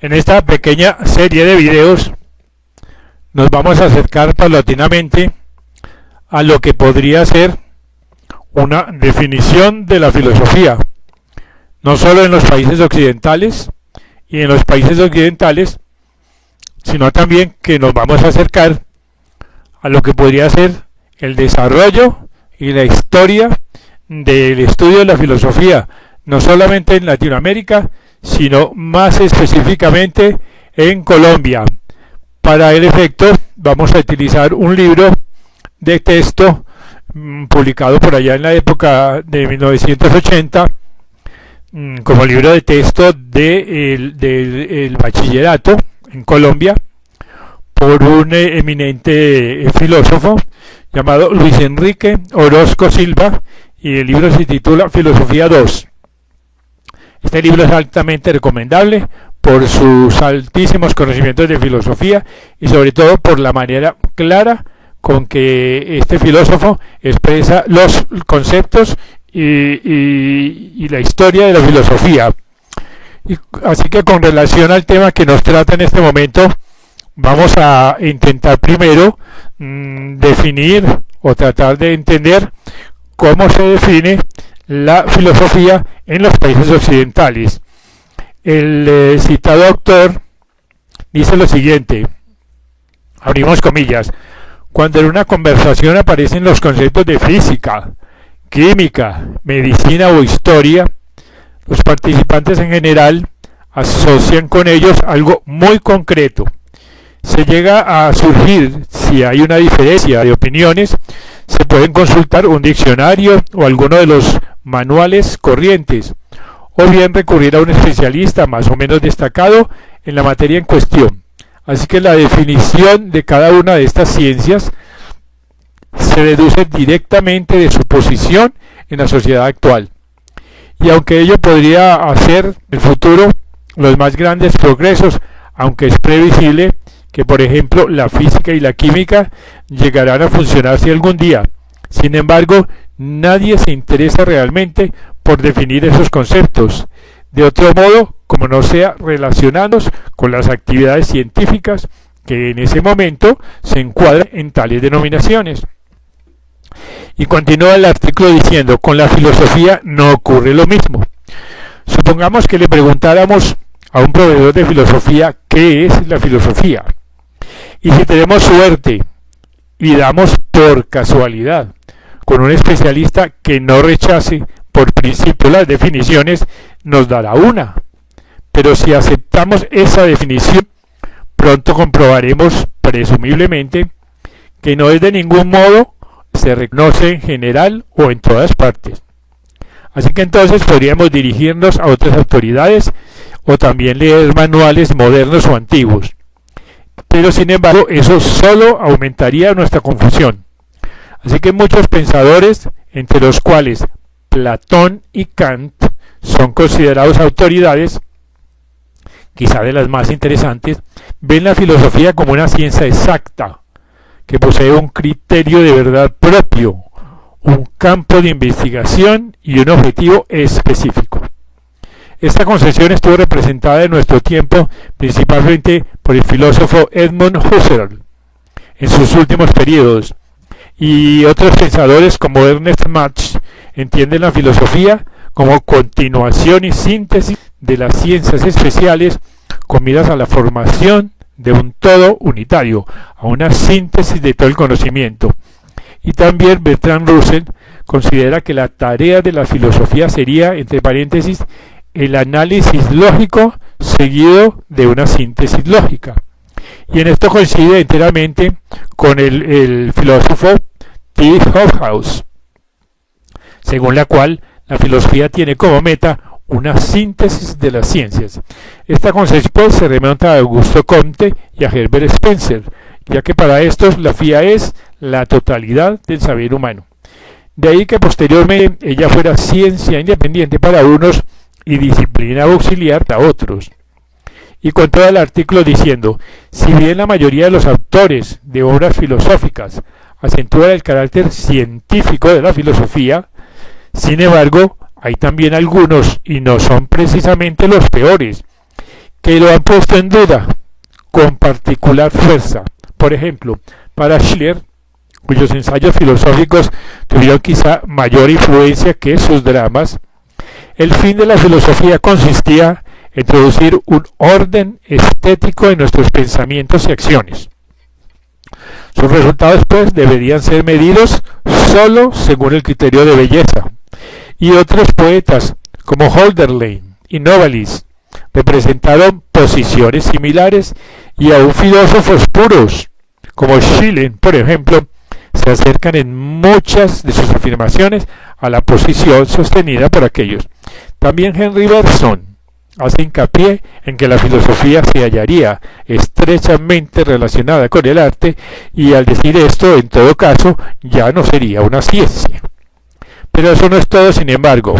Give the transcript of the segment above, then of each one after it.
En esta pequeña serie de videos nos vamos a acercar paulatinamente a lo que podría ser una definición de la filosofía, no solo en los países occidentales y en los países occidentales, sino también que nos vamos a acercar a lo que podría ser el desarrollo y la historia del estudio de la filosofía, no solamente en Latinoamérica, sino más específicamente en Colombia. Para el efecto vamos a utilizar un libro de texto publicado por allá en la época de 1980 como libro de texto del bachillerato en Colombia por un eminente filósofo llamado Luis Enrique Orozco Silva, y el libro se titula Filosofía 2. Este libro es altamente recomendable por sus altísimos conocimientos de filosofía y sobre todo por la manera clara con que este filósofo expresa los conceptos y la historia de la filosofía. Así que con relación al tema que nos trata en este momento, vamos a intentar primero definir o tratar de entender cómo se define la filosofía en los países occidentales. El citado autor dice lo siguiente, abrimos comillas: cuando en una conversación aparecen los conceptos de física, química, medicina o historia, los participantes en general asocian con ellos algo muy concreto. Se llega a surgir, si hay una diferencia de opiniones, se pueden consultar un diccionario o alguno de los manuales corrientes, o bien recurrir a un especialista más o menos destacado en la materia en cuestión. Así que la definición de cada una de estas ciencias se deduce directamente de su posición en la sociedad actual. Y aunque ello podría hacer en el futuro los más grandes progresos, aunque es previsible que, por ejemplo, la física y la química llegarán a funcionarse algún día. Sin embargo, nadie se interesa realmente por definir esos conceptos, de otro modo como no sea relacionados con las actividades científicas que en ese momento se encuadran en tales denominaciones. Y continúa el artículo diciendo, con la filosofía no ocurre lo mismo. Supongamos que le preguntáramos a un proveedor de filosofía qué es la filosofía. Y si tenemos suerte y damos por casualidad con un especialista que no rechace por principio las definiciones, nos dará una. Pero si aceptamos esa definición, pronto comprobaremos, presumiblemente, que no es de ningún modo se reconoce en general o en todas partes. Así que entonces podríamos dirigirnos a otras autoridades o también leer manuales modernos o antiguos. Pero sin embargo, eso solo aumentaría nuestra confusión. Así que muchos pensadores, entre los cuales Platón y Kant son considerados autoridades, quizá de las más interesantes, ven la filosofía como una ciencia exacta, que posee un criterio de verdad propio, un campo de investigación y un objetivo específico. Esta concepción estuvo representada en nuestro tiempo principalmente por el filósofo Edmund Husserl en sus últimos periodos, y otros pensadores como Ernest Mach entienden la filosofía como continuación y síntesis de las ciencias especiales con miras a la formación de un todo unitario, a una síntesis de todo el conocimiento. Y también Bertrand Russell considera que la tarea de la filosofía sería, entre paréntesis, el análisis lógico seguido de una síntesis lógica. Y en esto coincide enteramente con el filósofo T. Hobhouse, según la cual la filosofía tiene como meta una síntesis de las ciencias. Esta concepción se remonta a Augusto Comte y a Herbert Spencer, ya que para estos la filosofía es la totalidad del saber humano. De ahí que posteriormente ella fuera ciencia independiente para unos y disciplina auxiliar para otros. Y con todo el artículo diciendo, si bien la mayoría de los autores de obras filosóficas acentúan el carácter científico de la filosofía, sin embargo, hay también algunos, y no son precisamente los peores, que lo han puesto en duda con particular fuerza. Por ejemplo, para Schiller, cuyos ensayos filosóficos tuvieron quizá mayor influencia que sus dramas, el fin de la filosofía consistía en introducir un orden estético en nuestros pensamientos y acciones. Sus resultados, pues, deberían ser medidos solo según el criterio de belleza. Y otros poetas, como Hölderlin y Novalis, representaron posiciones similares, y aún filósofos puros, como Schiller, por ejemplo, se acercan en muchas de sus afirmaciones a la posición sostenida por aquellos. También Henry Bergson hace hincapié en que la filosofía se hallaría estrechamente relacionada con el arte, y al decir esto, en todo caso, ya no sería una ciencia. Pero eso no es todo, sin embargo.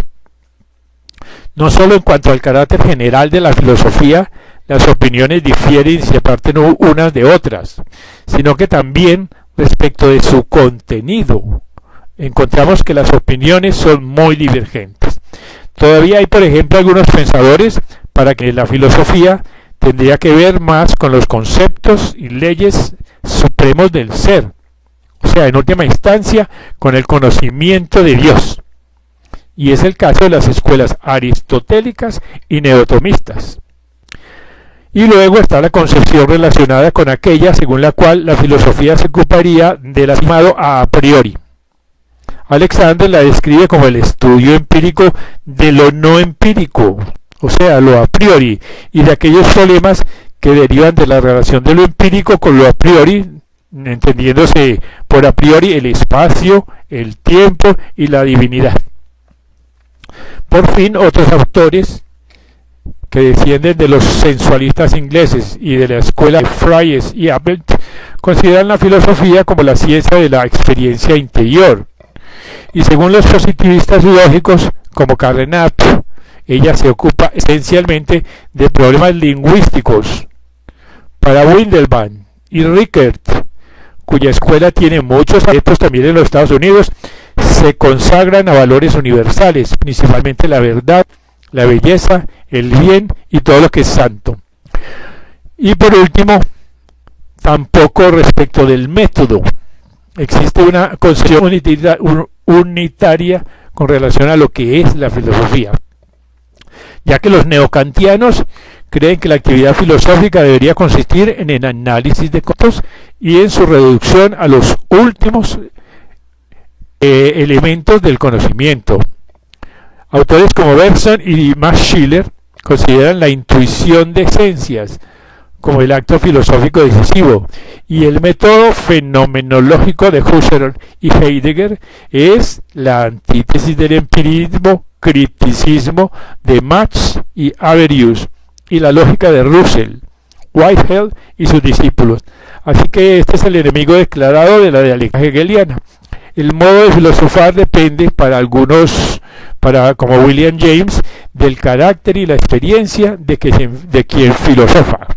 No solo en cuanto al carácter general de la filosofía, las opiniones difieren y se apartan unas de otras, sino que también respecto de su contenido. Encontramos que las opiniones son muy divergentes. Todavía hay, por ejemplo, algunos pensadores para que la filosofía tendría que ver más con los conceptos y leyes supremos del ser, o sea, en última instancia, con el conocimiento de Dios. Y es el caso de las escuelas aristotélicas y neotomistas. Y luego está la concepción relacionada con aquella según la cual la filosofía se ocuparía del llamado a priori. Alexander la describe como el estudio empírico de lo no empírico, o sea, lo a priori, y de aquellos problemas que derivan de la relación de lo empírico con lo a priori, entendiéndose por a priori el espacio, el tiempo y la divinidad. Por fin, otros autores que descienden de los sensualistas ingleses y de la escuela de Fries y Appelt consideran la filosofía como la ciencia de la experiencia interior. Y según los positivistas lógicos, como Carnap, ella se ocupa esencialmente de problemas lingüísticos. Para Windelband y Rickert, cuya escuela tiene muchos adeptos también en los Estados Unidos, se consagran a valores universales, principalmente la verdad, la belleza, el bien y todo lo que es santo. Y por último, tampoco respecto del método. Existe una concepción unitaria con relación a lo que es la filosofía, ya que los neocantianos creen que la actividad filosófica debería consistir en el análisis de conceptos y en su reducción a los últimos elementos del conocimiento. Autores como Bergson y Max Schiller consideran la intuición de esencias como el acto filosófico decisivo, y el método fenomenológico de Husserl y Heidegger es la antítesis del empirismo criticismo de Marx y Averroes, y la lógica de Russell, Whitehead y sus discípulos. Así que este es el enemigo declarado de la dialéctica hegeliana. El modo de filosofar depende para algunos, como William James, del carácter y la experiencia de quien filosofa.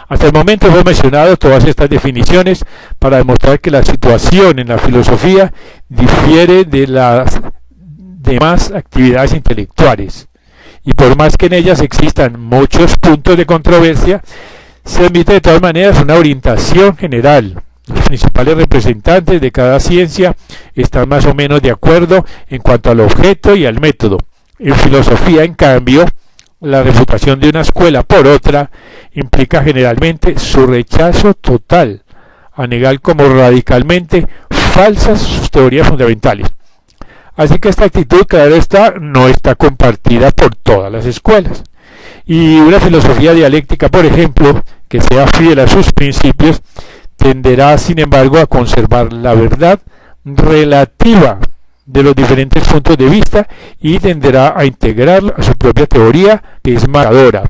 Hasta el momento hemos mencionado todas estas definiciones para demostrar que la situación en la filosofía difiere de las demás actividades intelectuales, y por más que en ellas existan muchos puntos de controversia, se emite de todas maneras una orientación general. Los principales representantes de cada ciencia están más o menos de acuerdo en cuanto al objeto y al método. En filosofía, en cambio, la refutación de una escuela por otra implica generalmente su rechazo total, a negar como radicalmente falsas sus teorías fundamentales. Así que esta actitud, claro está, no está compartida por todas las escuelas. Y una filosofía dialéctica, por ejemplo, que sea fiel a sus principios, tenderá, sin embargo, a conservar la verdad relativa de los diferentes puntos de vista y tenderá a integrarla a su propia teoría, que es marcadora.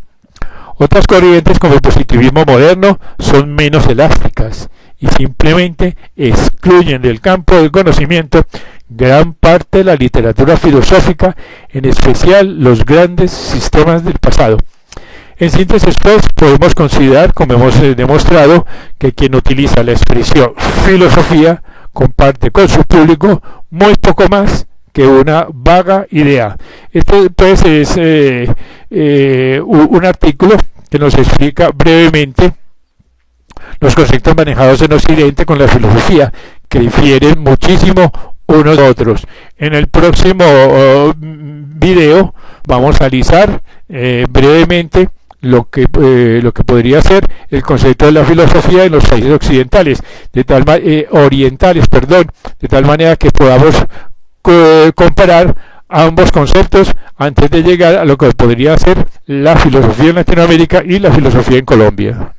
Otras corrientes, como el positivismo moderno, son menos elásticas y simplemente excluyen del campo del conocimiento gran parte de la literatura filosófica, en especial los grandes sistemas del pasado. En síntesis, pues, podemos considerar, como hemos demostrado, que quien utiliza la expresión filosofía comparte con su público muy poco más que una vaga idea. Este pues es un artículo que nos explica brevemente los conceptos manejados en Occidente con la filosofía, que difieren muchísimo unos de otros. En el próximo video vamos a analizar brevemente lo que podría ser el concepto de la filosofía en los países occidentales, orientales, de tal manera que podamos comparar ambos conceptos antes de llegar a lo que podría ser la filosofía en Latinoamérica y la filosofía en Colombia.